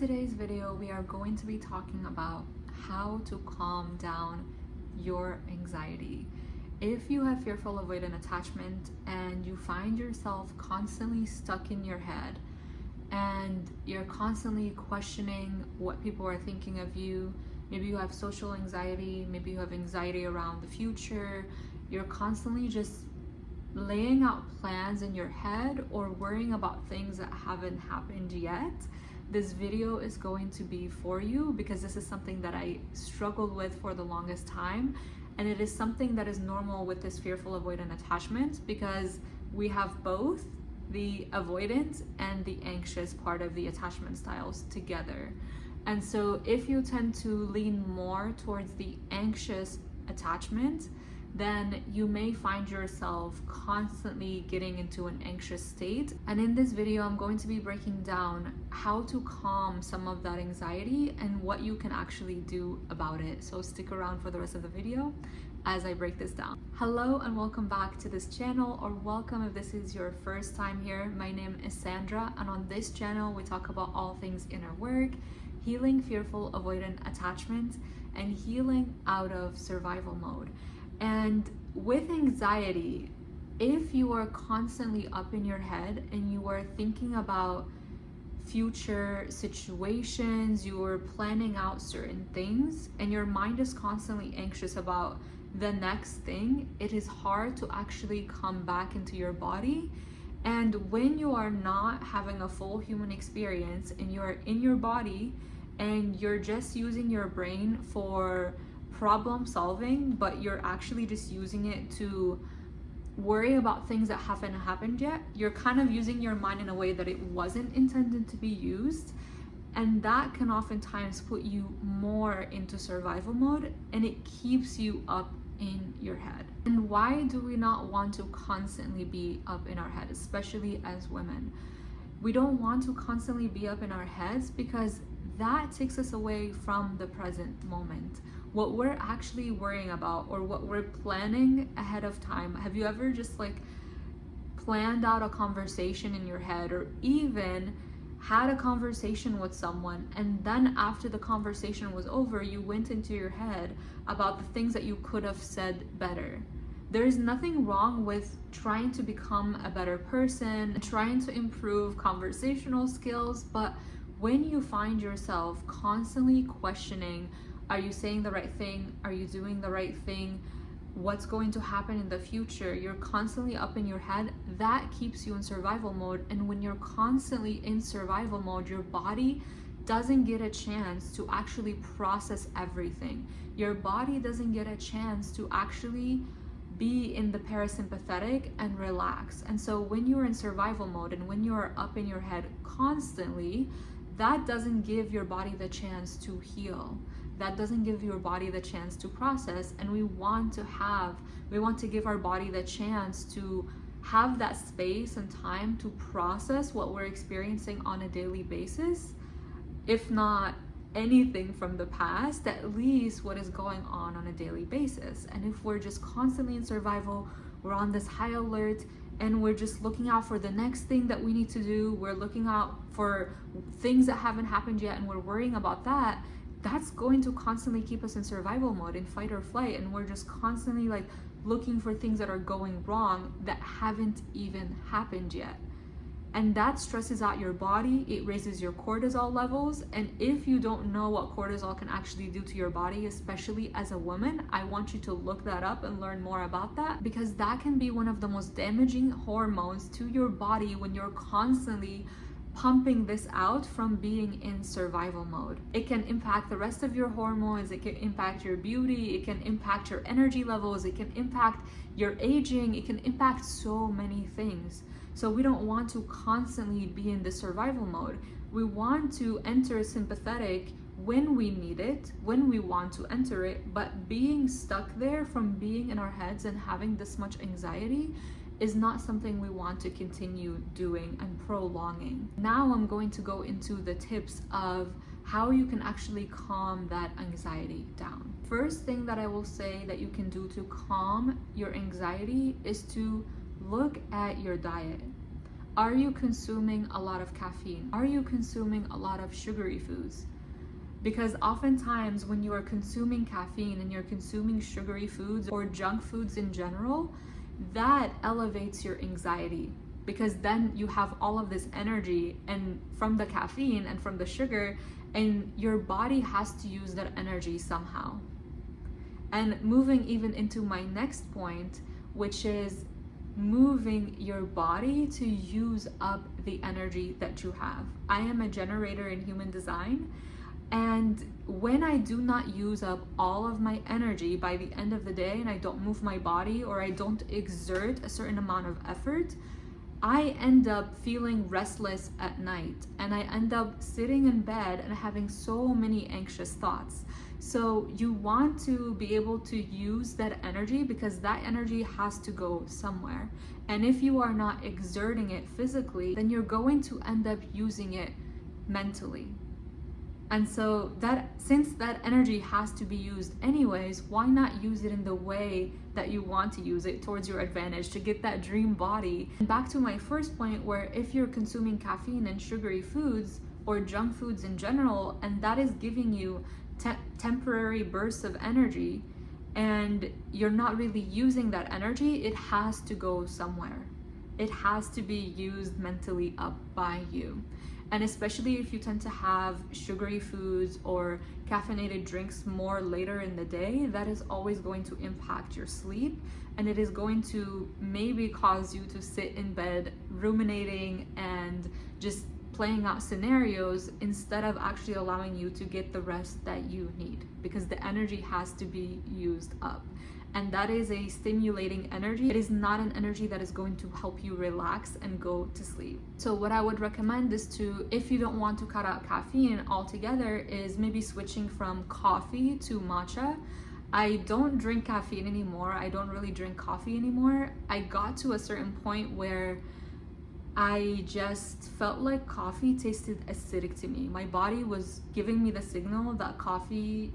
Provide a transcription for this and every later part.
today's video, we are going to be talking about how to calm down your anxiety. If you have fearful avoidant attachment and you find yourself constantly stuck in your head and you're constantly questioning what people are thinking of you, maybe you have social anxiety, maybe you have anxiety around the future, you're constantly just laying out plans in your head or worrying about things that haven't happened yet, this video is going to be for you, because this is something that I struggled with for the longest time, and it is something that is normal with this fearful avoidant attachment, because we have both the avoidant and the anxious part of the attachment styles together. And so if you tend to lean more towards the anxious attachment, then you may find yourself constantly getting into an anxious state. And in this video, I'm going to be breaking down how to calm some of that anxiety and what you can actually do about it. So stick around for the rest of the video as I break this down. Hello and welcome back to this channel, or welcome if this is your first time here. My name is Sandra, and on this channel we talk about all things inner work, healing fearful avoidant attachment, and healing out of survival mode. And with anxiety, if you are constantly up in your head and you are thinking about future situations, you are planning out certain things, and your mind is constantly anxious about the next thing, it is hard to actually come back into your body. And when you are not having a full human experience and you're in your body and you're just using your brain for problem solving, but you're actually just using it to worry about things that haven't happened yet, you're kind of using your mind in a way that it wasn't intended to be used, and that can oftentimes put you more into survival mode, and it keeps you up in your head. And why do we not want to constantly be up in our head, especially as women? We don't want to constantly be up in our heads because that takes us away from the present moment. What we're actually worrying about, or what we're planning ahead of time. Have you ever just planned out a conversation in your head, or even had a conversation with someone, and then after the conversation was over, you went into your head about the things that you could have said better? There's nothing wrong with trying to become a better person, trying to improve conversational skills, but when you find yourself constantly questioning, are you saying the right thing? Are you doing the right thing? What's going to happen in the future? You're constantly up in your head. That keeps you in survival mode. And when you're constantly in survival mode, your body doesn't get a chance to actually process everything. Your body doesn't get a chance to actually be in the parasympathetic and relax. And so when you're in survival mode and when you're up in your head constantly, that doesn't give your body the chance to heal. That doesn't give your body the chance to process. And we want to give our body the chance to have that space and time to process what we're experiencing on a daily basis. If not anything from the past, at least what is going on a daily basis. And if we're just constantly in survival, we're on this high alert, and we're just looking out for the next thing that we need to do, we're looking out for things that haven't happened yet, and we're worrying about that, that's going to constantly keep us in survival mode, in fight or flight, and we're just constantly looking for things that are going wrong that haven't even happened yet. And that stresses out your body, it raises your cortisol levels, and if you don't know what cortisol can actually do to your body, especially as a woman, I want you to look that up and learn more about that, because that can be one of the most damaging hormones to your body when you're constantly pumping this out from being in survival mode. It can impact the rest of your hormones, it can impact your beauty, it can impact your energy levels, it can impact your aging, it can impact so many things. So we don't want to constantly be in the survival mode. We want to enter sympathetic when we need it, when we want to enter it, but being stuck there from being in our heads and having this much anxiety is not something we want to continue doing and prolonging. Now I'm going to go into the tips of how you can actually calm that anxiety down. First thing that I will say that you can do to calm your anxiety is to look at your diet. Are you consuming a lot of caffeine? Are you consuming a lot of sugary foods? Because oftentimes when you are consuming caffeine and you're consuming sugary foods or junk foods in general, that elevates your anxiety, because then you have all of this energy and from the caffeine and from the sugar, and your body has to use that energy somehow. And moving even into my next point, which is moving your body to use up the energy that you have. I am a generator in human design, and when I do not use up all of my energy by the end of the day, and I don't move my body or I don't exert a certain amount of effort, I end up feeling restless at night, and I end up sitting in bed and having so many anxious thoughts. So you want to be able to use that energy, because that energy has to go somewhere. And if you are not exerting it physically, then you're going to end up using it mentally. And so since that energy has to be used anyways, why not use it in the way that you want to use it towards your advantage to get that dream body? And back to my first point, where if you're consuming caffeine and sugary foods or junk foods in general, and that is giving you temporary bursts of energy, and you're not really using that energy, it has to go somewhere. It has to be used mentally up by you. And especially if you tend to have sugary foods or caffeinated drinks more later in the day, that is always going to impact your sleep, and it is going to maybe cause you to sit in bed ruminating and just playing out scenarios instead of actually allowing you to get the rest that you need, because the energy has to be used up. And that is a stimulating energy. It is not an energy that is going to help you relax and go to sleep. So what I would recommend is to, if you don't want to cut out caffeine altogether, is maybe switching from coffee to matcha. I don't drink caffeine anymore. I don't really drink coffee anymore. I got to a certain point where I just felt like coffee tasted acidic to me. My body was giving me the signal that coffee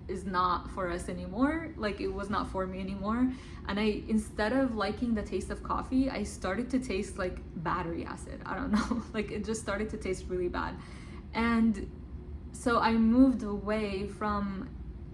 is not for us anymore. Like, it was not for me anymore. And instead of liking the taste of coffee, I started to taste like battery acid. I don't know. Like, it just started to taste really bad. And so I moved away from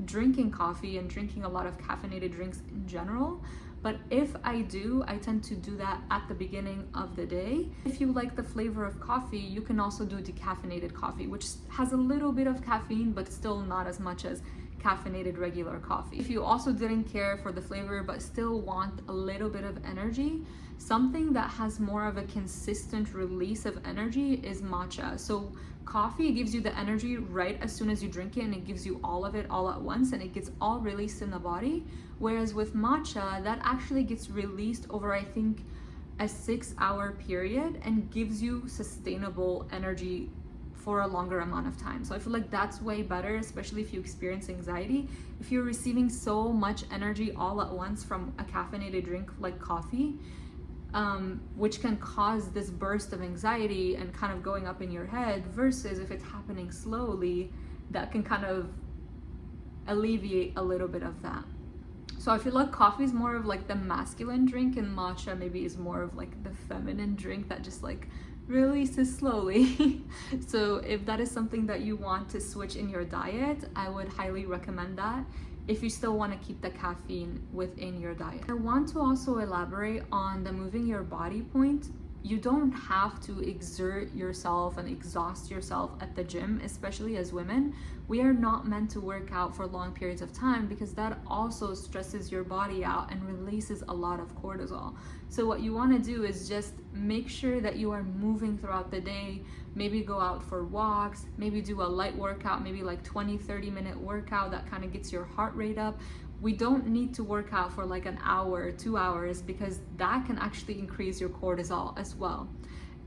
drinking coffee and drinking a lot of caffeinated drinks in general. But if I do, I tend to do that at the beginning of the day. If you like the flavor of coffee, you can also do decaffeinated coffee, which has a little bit of caffeine, but still not as much as caffeinated regular coffee. If you also didn't care for the flavor but still want a little bit of energy, something that has more of a consistent release of energy is matcha. So coffee gives you the energy right as soon as you drink it, and it gives you all of it all at once, and it gets all released in the body. Whereas with matcha, that actually gets released over, I think, a 6-hour period, and gives you sustainable energy for a longer amount of time. So I feel like that's way better, especially if you experience anxiety. If you're receiving so much energy all at once from a caffeinated drink like coffee, which can cause this burst of anxiety and kind of going up in your head, versus if it's happening slowly, that can kind of alleviate a little bit of that. So I feel like coffee is more of like the masculine drink, and matcha maybe is more of like the feminine drink that just like releases slowly. So if that is something that you want to switch in your diet, I would highly recommend that, if you still want to keep the caffeine within your diet. I want to also elaborate on the moving your body point. You don't have to exert yourself and exhaust yourself at the gym, especially as women. We are not meant to work out for long periods of time, because that also stresses your body out and releases a lot of cortisol. So what you want to do is just make sure that you are moving throughout the day. Maybe go out for walks, maybe do a light workout, maybe like 20-30 minute workout that kind of gets your heart rate up. We don't need to work out for like an hour, 2 hours, because that can actually increase your cortisol as well.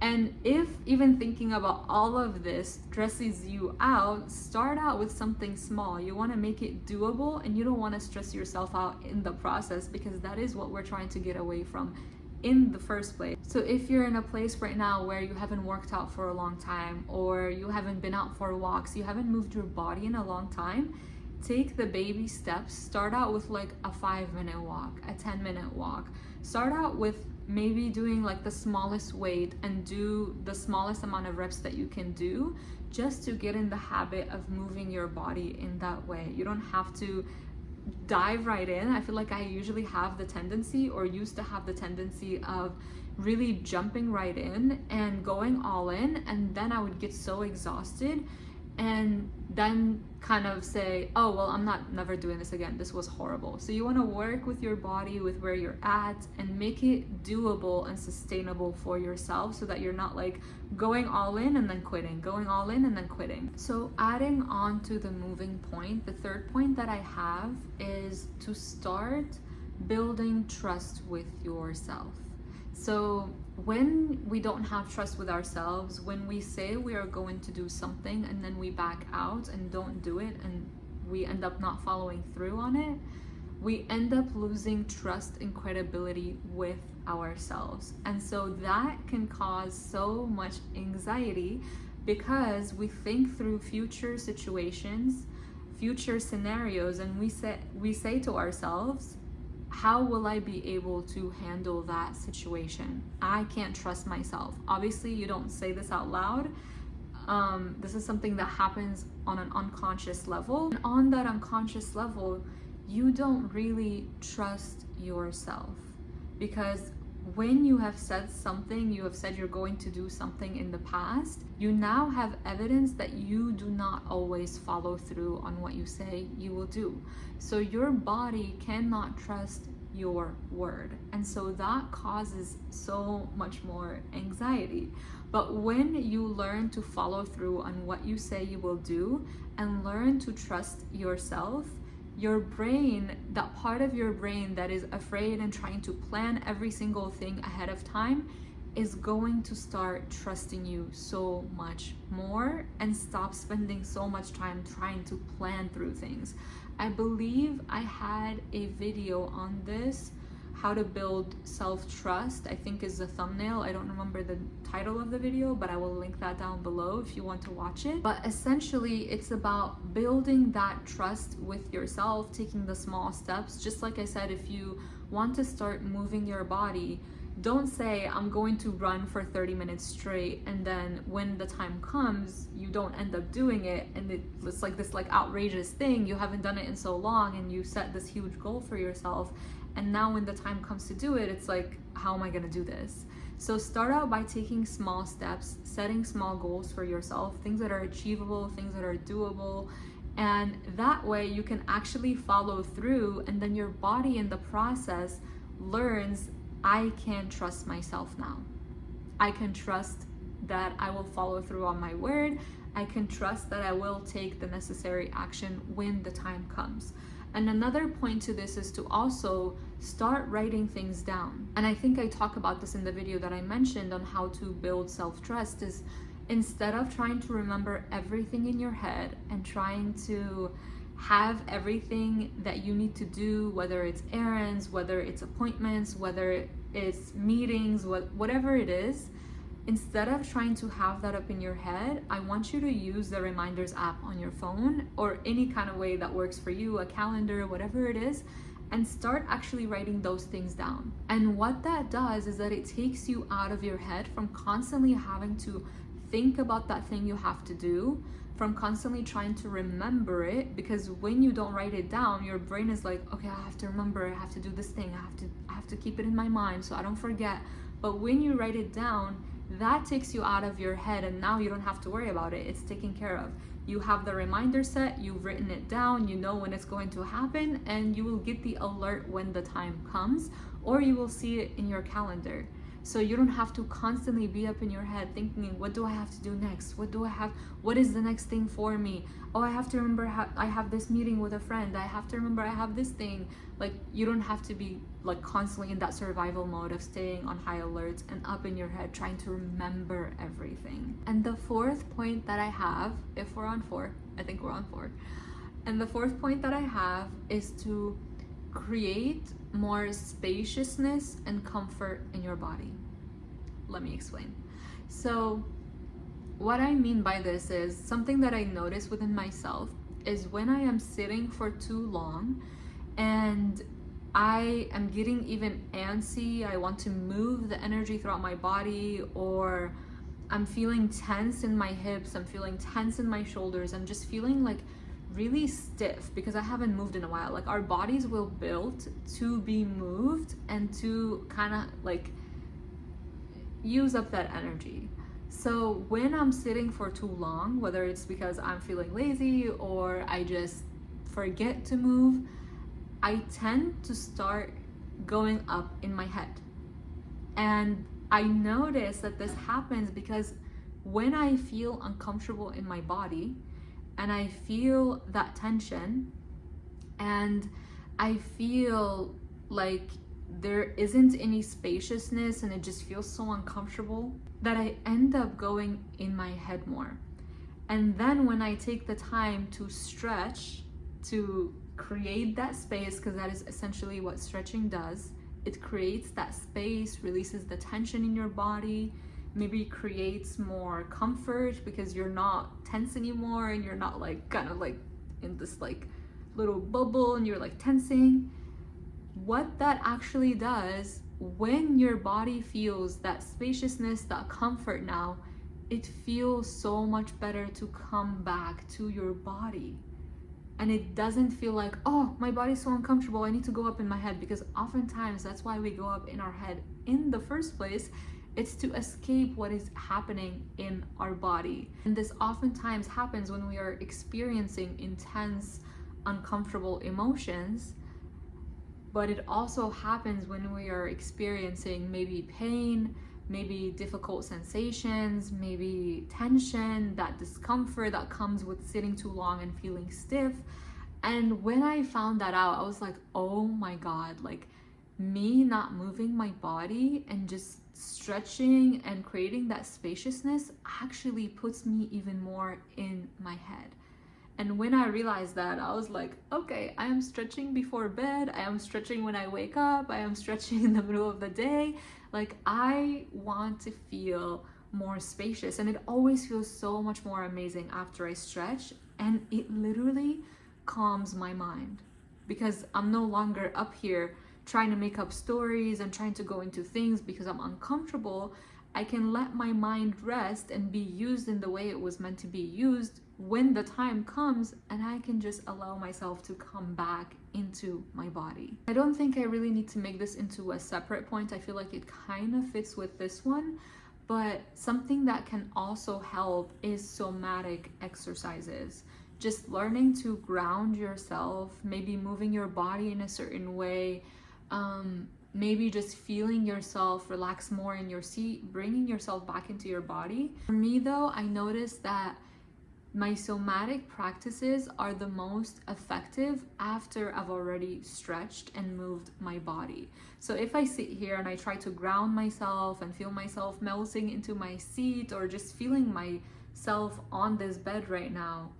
And if even thinking about all of this stresses you out, start out with something small. You want to make it doable, and you don't want to stress yourself out in the process, because that is what we're trying to get away from in the first place. So if you're in a place right now where you haven't worked out for a long time, or you haven't been out for walks, you haven't moved your body in a long time, take the baby steps. Start out with like a 5-minute walk, a 10-minute walk. Start out with maybe doing like the smallest weight and do the smallest amount of reps that you can do, just to get in the habit of moving your body in that way. You don't have to dive right in. I feel like I usually have the tendency, or used to have the tendency, of really jumping right in and going all in, and then I would get so exhausted and then kind of say, oh well, I'm never doing this again, this was horrible. So you want to work with your body, with where you're at, and make it doable and sustainable for yourself, so that you're not like going all in and then quitting, going all in and then quitting. So adding on to the moving point, the third point that I have is to start building trust with yourself. So when we don't have trust with ourselves, when we say we are going to do something and then we back out and don't do it, and we end up not following through on it, we end up losing trust and credibility with ourselves. And so that can cause so much anxiety, because we think through future situations, future scenarios, and we say to ourselves, how will I be able to handle that situation? I can't trust myself. Obviously, you don't say this out loud. This is something that happens on an unconscious level. And on that unconscious level, you don't really trust yourself, because when you have said something, you have said you're going to do something in the past, you now have evidence that you do not always follow through on what you say you will do. So your body cannot trust your word. And so that causes so much more anxiety. But when you learn to follow through on what you say you will do, and learn to trust yourself, your brain, that part of your brain that is afraid and trying to plan every single thing ahead of time, is going to start trusting you so much more, and stop spending so much time trying to plan through things. I believe I had a video on this, how to build self-trust, I think is the thumbnail. I don't remember the title of the video, but I will link that down below if you want to watch it. But essentially, it's about building that trust with yourself, taking the small steps. Just like I said, if you want to start moving your body, don't say, I'm going to run for 30 minutes straight, and then when the time comes, you don't end up doing it, and it's like this like outrageous thing, you haven't done it in so long, and you set this huge goal for yourself, and now when the time comes to do it, it's like, how am I gonna do this? So start out by taking small steps, setting small goals for yourself, things that are achievable, things that are doable, and that way you can actually follow through, and then your body in the process learns, I can trust myself now. I can trust that I will follow through on my word. I can trust that I will take the necessary action when the time comes. And another point to this is to also start writing things down. And I think I talk about this in the video that I mentioned on how to build self-trust, is instead of trying to remember everything in your head and trying to have everything that you need to do, whether it's errands, whether it's appointments, whether it's meetings, whatever it is, instead of trying to have that up in your head, I want you to use the reminders app on your phone, or any kind of way that works for you, a calendar, whatever it is, and start actually writing those things down. And what that does is that it takes you out of your head from constantly having to think about that thing you have to do, from constantly trying to remember it, because when you don't write it down, your brain is like, okay, I have to remember, I have to do this thing, I have to keep it in my mind so I don't forget. But when you write it down, that takes you out of your head, and now you don't have to worry about it. It's taken care of. You have the reminder set, you've written it down, you know when it's going to happen, and you will get the alert when the time comes, or you will see it in your calendar. So you don't have to constantly be up in your head thinking, what do I have to do next? What is the next thing for me? Oh, I have to remember I have this meeting with a friend. I have to remember I have this thing. Like, you don't have to be like constantly in that survival mode of staying on high alert and up in your head trying to remember everything. And the fourth point that I have, if we're on 4, I think we're on 4. And the fourth point that I have is to create more spaciousness and comfort in your body. Let me explain. So what I mean by this is something that I notice within myself is when I am sitting for too long and I am getting even antsy, I want to move the energy throughout my body, or I'm feeling tense in my hips, I'm feeling tense in my shoulders, I'm just feeling like really stiff because I haven't moved in a while. Like our bodies were built to be moved and to kind of like use up that energy. So when I'm sitting for too long, whether it's because I'm feeling lazy or I just forget to move, I tend to start going up in my head. And I notice that this happens because when I feel uncomfortable in my body and I feel that tension and I feel like there isn't any spaciousness and it just feels so uncomfortable, that I end up going in my head more. And then when I take the time to stretch, to create that space, because that is essentially what stretching does, it creates that space, releases the tension in your body, maybe creates more comfort because you're not tense anymore and you're not like kind of like in this like little bubble and you're like tensing. What that actually does, when your body feels that spaciousness, that comfort now, it feels so much better to come back to your body. And it doesn't feel like, oh, my body's so uncomfortable, I need to go up in my head, because oftentimes that's why we go up in our head in the first place. It's to escape what is happening in our body. And this oftentimes happens when we are experiencing intense, uncomfortable emotions. But it also happens when we are experiencing maybe pain, maybe difficult sensations, maybe tension, that discomfort that comes with sitting too long and feeling stiff. And when I found that out, I was like, oh my God, like me not moving my body and just stretching and creating that spaciousness actually puts me even more in my head. And when I realized that, I was like, okay, I am stretching before bed, I am stretching when I wake up, I am stretching in the middle of the day. Like I want to feel more spacious, and it always feels so much more amazing after I stretch, and it literally calms my mind because I'm no longer up here trying to make up stories and trying to go into things because I'm uncomfortable. I can let my mind rest and be used in the way it was meant to be used when the time comes, and I can just allow myself to come back into my body. I don't think I really need to make this into a separate point. I feel like it kind of fits with this one, but something that can also help is somatic exercises. Just learning to ground yourself, maybe moving your body in a certain way, maybe just feeling yourself relax more in your seat, bringing yourself back into your body. For me though, I noticed that my somatic practices are the most effective after I've already stretched and moved my body. So if I sit here and I try to ground myself and feel myself melting into my seat, or just feeling myself on this bed right now,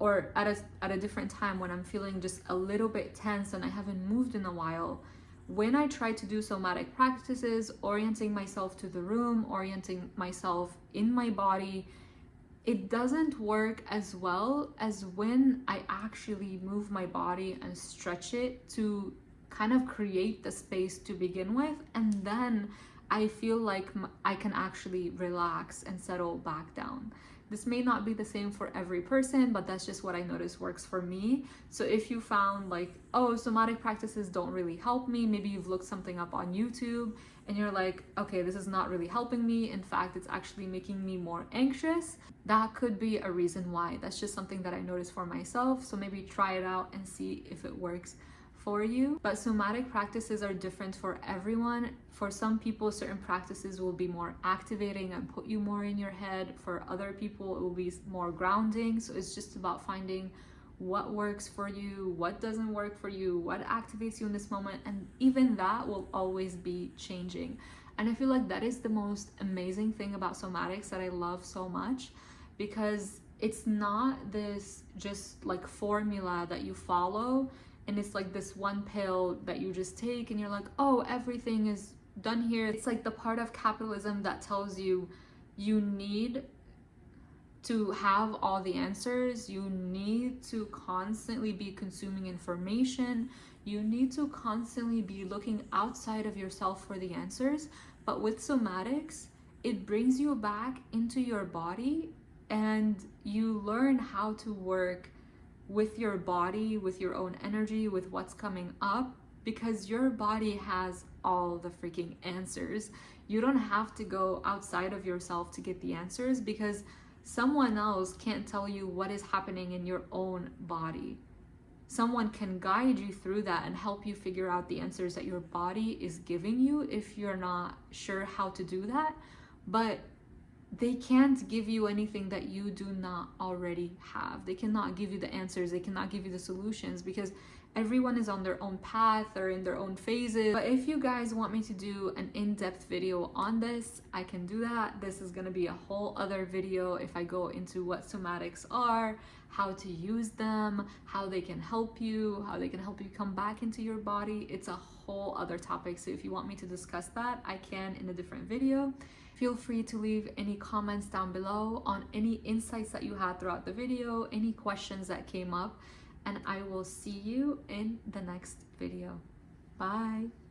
or at a different time when I'm feeling just a little bit tense and I haven't moved in a while, when I try to do somatic practices, orienting myself to the room, orienting myself in my body, it doesn't work as well as when I actually move my body and stretch it to kind of create the space to begin with, and then I feel like I can actually relax and settle back down. This may not be the same for every person, but that's just what I notice works for me. So if you found like, oh, somatic practices don't really help me, maybe you've looked something up on YouTube and you're like, okay, this is not really helping me. In fact, it's actually making me more anxious. That could be a reason why. That's just something that I noticed for myself. So maybe try it out and see if it works for you. But somatic practices are different for everyone. For some people, certain practices will be more activating and put you more in your head. For other people, it will be more grounding. So it's just about finding what works for you, what doesn't work for you, what activates you in this moment, and even that will always be changing. And I feel like that is the most amazing thing about somatics that I love so much, because it's not this just like formula that you follow and it's like this one pill that you just take and you're like, oh, everything is done here. It's like the part of capitalism that tells you you need to have all the answers. You need to constantly be consuming information. You need to constantly be looking outside of yourself for the answers. But with somatics, it brings you back into your body, and you learn how to work with your body, with your own energy, with what's coming up, because your body has all the freaking answers. You don't have to go outside of yourself to get the answers, because someone else can't tell you what is happening in your own body. Someone can guide you through that and help you figure out the answers that your body is giving you if you're not sure how to do that. But they can't give you anything that you do not already have. They cannot give you the answers. They cannot give you the solutions, because everyone is on their own path or in their own phases. But if you guys want me to do an in-depth video on this, I can do that. This is gonna be a whole other video if I go into what somatics are, how to use them, how they can help you, how they can help you come back into your body. It's a whole other topic. So if you want me to discuss that, I can in a different video. Feel free to leave any comments down below on any insights that you had throughout the video, any questions that came up, and I will see you in the next video. Bye.